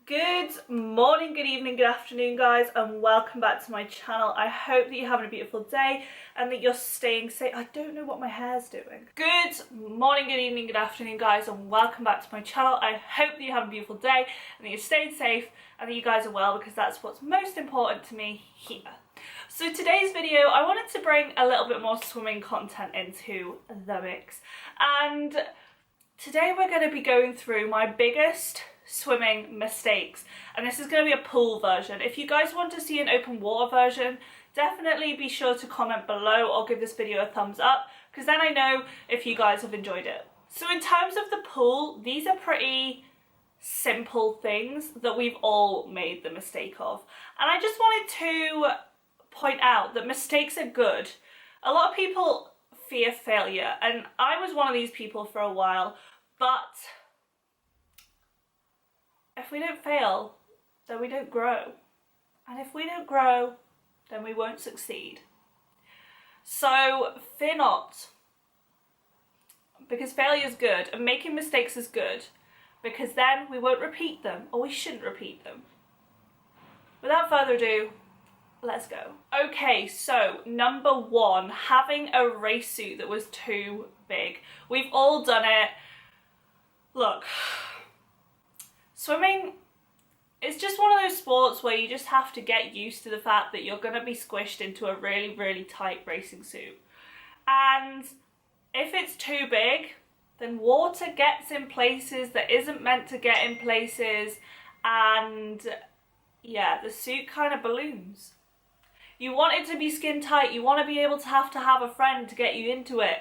Good morning, good evening, good afternoon guys, and welcome back to my channel. I hope that you're having a beautiful day and that you're staying safe. I don't know what my hair's doing. Good morning, good evening, good afternoon guys, and welcome back to my channel. I hope that you're having a beautiful day and that you're staying safe and that you guys are well, because that's what's most important to me here. So today's video, I wanted to bring a little bit more swimming content into the mix, and today we're going to be going through my biggest swimming mistakes, and this is going to be a pool version. If you guys want to see an open water version, definitely be sure to comment below or give this video a thumbs up, because then I know if you guys have enjoyed it. So in terms of the pool, these are pretty simple things that we've all made the mistake of, and I just wanted to point out that mistakes are good. A lot of people fear failure, and I was one of these people for a while, but if we don't fail, then we don't grow. And if we don't grow, then we won't succeed. So fear not, because failure is good and making mistakes is good, because then we won't repeat them, or we shouldn't repeat them. Without further ado, let's go. Okay, so number one, having a race suit that was too big. We've all done it. Look, swimming is just one of those sports where you just have to get used to the fact that you're going to be squished into a really, really tight racing suit. And if it's too big, then water gets in places that isn't meant to get in places, and yeah, the suit kind of balloons. You want it to be skin tight, you want to be able to have a friend to get you into it.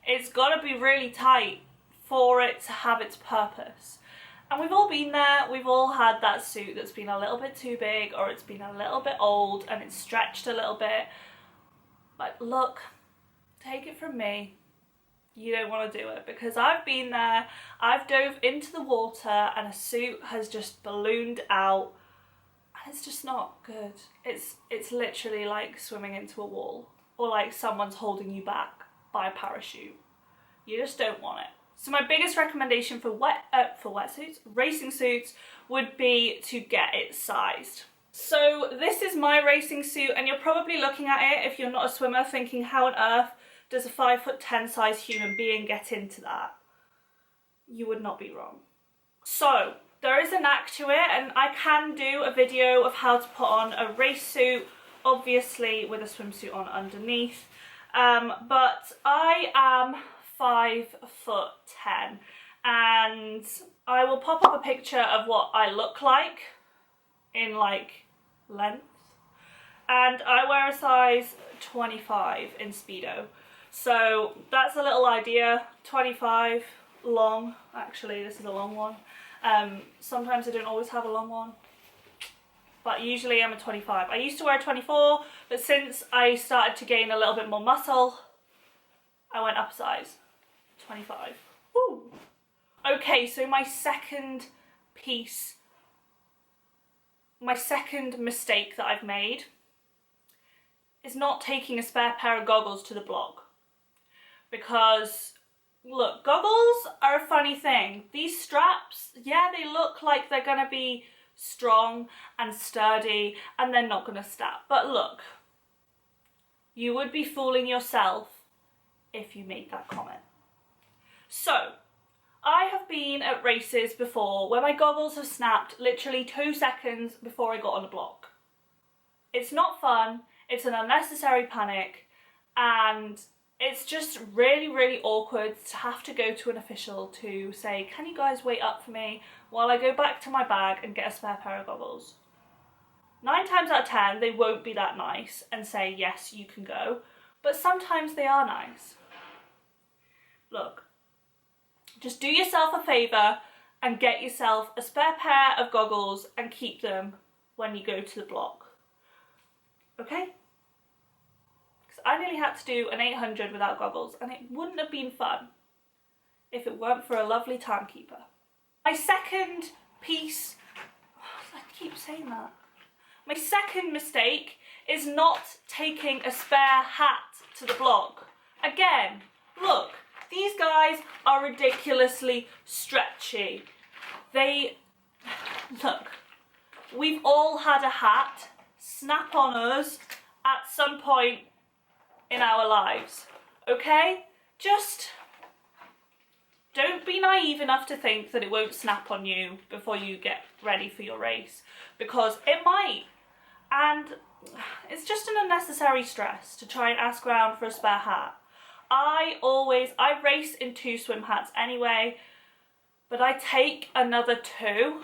It's got to be really tight for it to have its purpose. And we've all been there, we've all had that suit that's been a little bit too big, or it's been a little bit old and it's stretched a little bit. But look, take it from me, you don't want to do it, because I've been there. I've dove into the water and a suit has just ballooned out, and it's just not good. It's literally like swimming into a wall, or like someone's holding you back by a parachute. You just don't want it. So my biggest recommendation for wetsuits, racing suits, would be to get it sized. So this is my racing suit, and you're probably looking at it, if you're not a swimmer, thinking, how on earth does a 5'10" size human being get into that? You would not be wrong. So there is a knack to it, and I can do a video of how to put on a race suit, obviously with a swimsuit on underneath, but I am 5'10", and I will pop up a picture of what I look like in like length, and I wear a size 25 in Speedo, so that's a little idea. 25 long, actually this is a long one. Sometimes I don't always have a long one, but usually I'm a 25. I used to wear a 24, but since I started to gain a little bit more muscle, I went up a size. 25. Woo. Okay, so my second mistake that I've made is not taking a spare pair of goggles to the block. Because look, goggles are a funny thing. These straps, yeah, they look like they're gonna be strong and sturdy and they're not gonna snap. But look, you would be fooling yourself if you made that comment. So, I have been at races before where my goggles have snapped literally 2 seconds before I got on the block. It's not fun, it's an unnecessary panic, and it's just really, really awkward to have to go to an official to say, can you guys wait up for me while I go back to my bag and get a spare pair of goggles? 9 times out of 10, they won't be that nice and say, yes, you can go, but sometimes they are nice. Look, just do yourself a favour and get yourself a spare pair of goggles and keep them when you go to the block. Okay? Because I nearly had to do an 800 without goggles, and it wouldn't have been fun if it weren't for a lovely timekeeper. My second piece, I keep saying that. My second mistake is not taking a spare hat to the block. Again, look. These guys are ridiculously stretchy. Look, we've all had a hat snap on us at some point in our lives, okay? Just don't be naive enough to think that it won't snap on you before you get ready for your race, because it might. And it's just an unnecessary stress to try and ask around for a spare hat. I race in 2 swim hats anyway, but I take another 2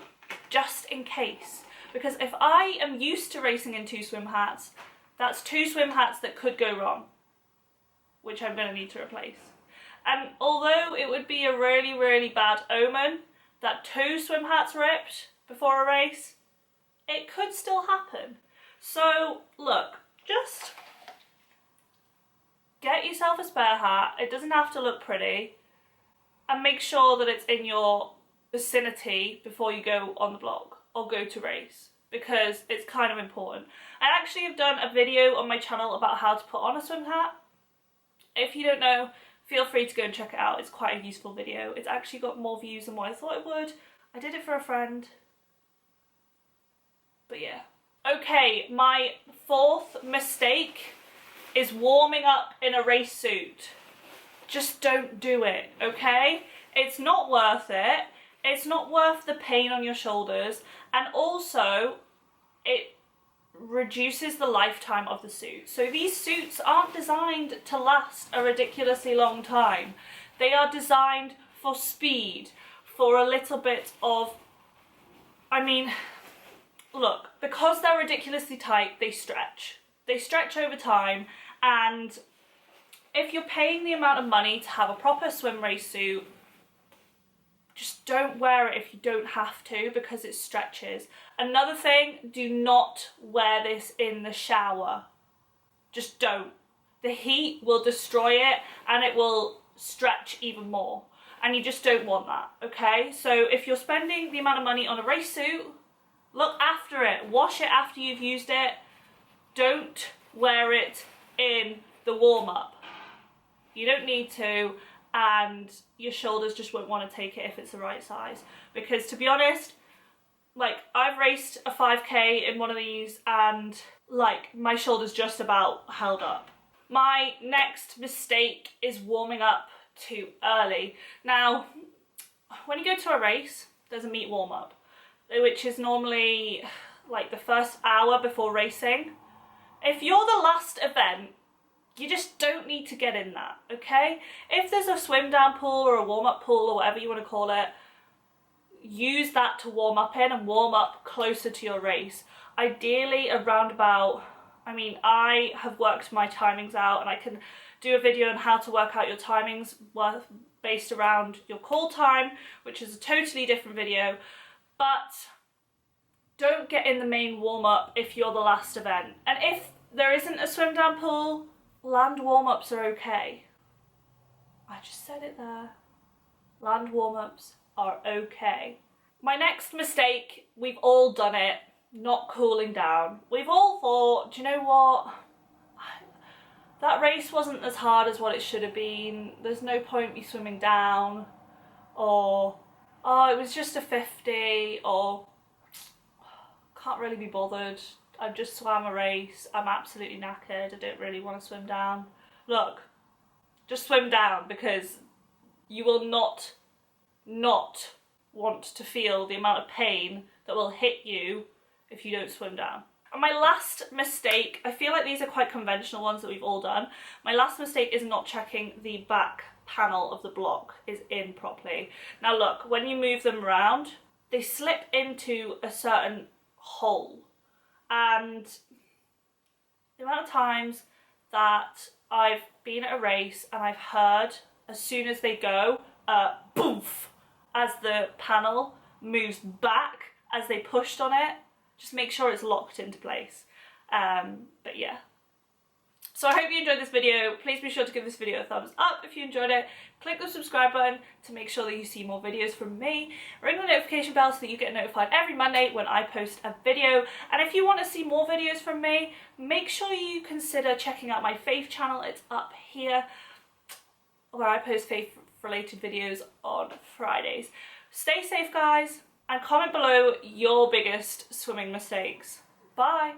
just in case. Because if I am used to racing in 2 swim hats, that's 2 swim hats that could go wrong, which I'm going to need to replace. And although it would be a really, really bad omen that 2 swim hats ripped before a race, it could still happen. So look, just get yourself a spare hat. It doesn't have to look pretty, and make sure that it's in your vicinity before you go on the blog or go to race, because it's kind of important. I actually have done a video on my channel about how to put on a swim hat. If you don't know, feel free to go and check it out. It's quite a useful video. It's actually got more views than what I thought it would. I did it for a friend. But yeah. Okay, my 4th mistake is warming up in a race suit. Just don't do it, okay? It's not worth it. It's not worth the pain on your shoulders, and also it reduces the lifetime of the suit. So these suits aren't designed to last a ridiculously long time. They are designed for speed, for a little bit of, I mean, look, because they're ridiculously tight, they stretch. They stretch over time, and if you're paying the amount of money to have a proper swim race suit, just don't wear it if you don't have to, because it stretches. Another thing, do not wear this in the shower. Just don't. The heat will destroy it and it will stretch even more. And you just don't want that, okay? So if you're spending the amount of money on a race suit, look after it. Wash it after you've used it. Don't wear it in the warm-up. You don't need to, and your shoulders just won't want to take it if it's the right size. Because to be honest, like, I've raced a 5k in one of these and like my shoulders just about held up. My next mistake is warming up too early. Now, when you go to a race, there's a meet warm-up, which is normally like the first hour before racing. If you're the last event, you just don't need to get in that, okay? If there's a swim down pool or a warm-up pool or whatever you want to call it, use that to warm up in and warm up closer to your race. Ideally around about, I mean, I have worked my timings out, and I can do a video on how to work out your timings based around your call time, which is a totally different video. But don't get in the main warm-up if you're the last event. And if there isn't a swim down pool, land warm-ups are okay. I just said it there. Land warm-ups are okay. My next mistake, we've all done it, not cooling down. We've all thought, do you know what? That race wasn't as hard as what it should have been. There's no point me swimming down. Or, oh, it was just a 50. Or, can't really be bothered. I've just swam a race. I'm absolutely knackered. I don't really want to swim down. Look, just swim down, because you will not want to feel the amount of pain that will hit you if you don't swim down. And my last mistake, I feel like these are quite conventional ones that we've all done. My last mistake is not checking the back panel of the block is in properly. Now look, when you move them around, they slip into a certain hole. And the amount of times that I've been at a race and I've heard, as soon as they go, boof, as the panel moves back as they pushed on it, just make sure it's locked into place. But yeah. So I hope you enjoyed this video. Please be sure to give this video a thumbs up if you enjoyed it. Click the subscribe button to make sure that you see more videos from me. Ring the notification bell so that you get notified every Monday when I post a video. And if you want to see more videos from me, make sure you consider checking out my faith channel. It's up here, where I post faith related videos on Fridays. Stay safe, guys. and comment below your biggest swimming mistakes. Bye!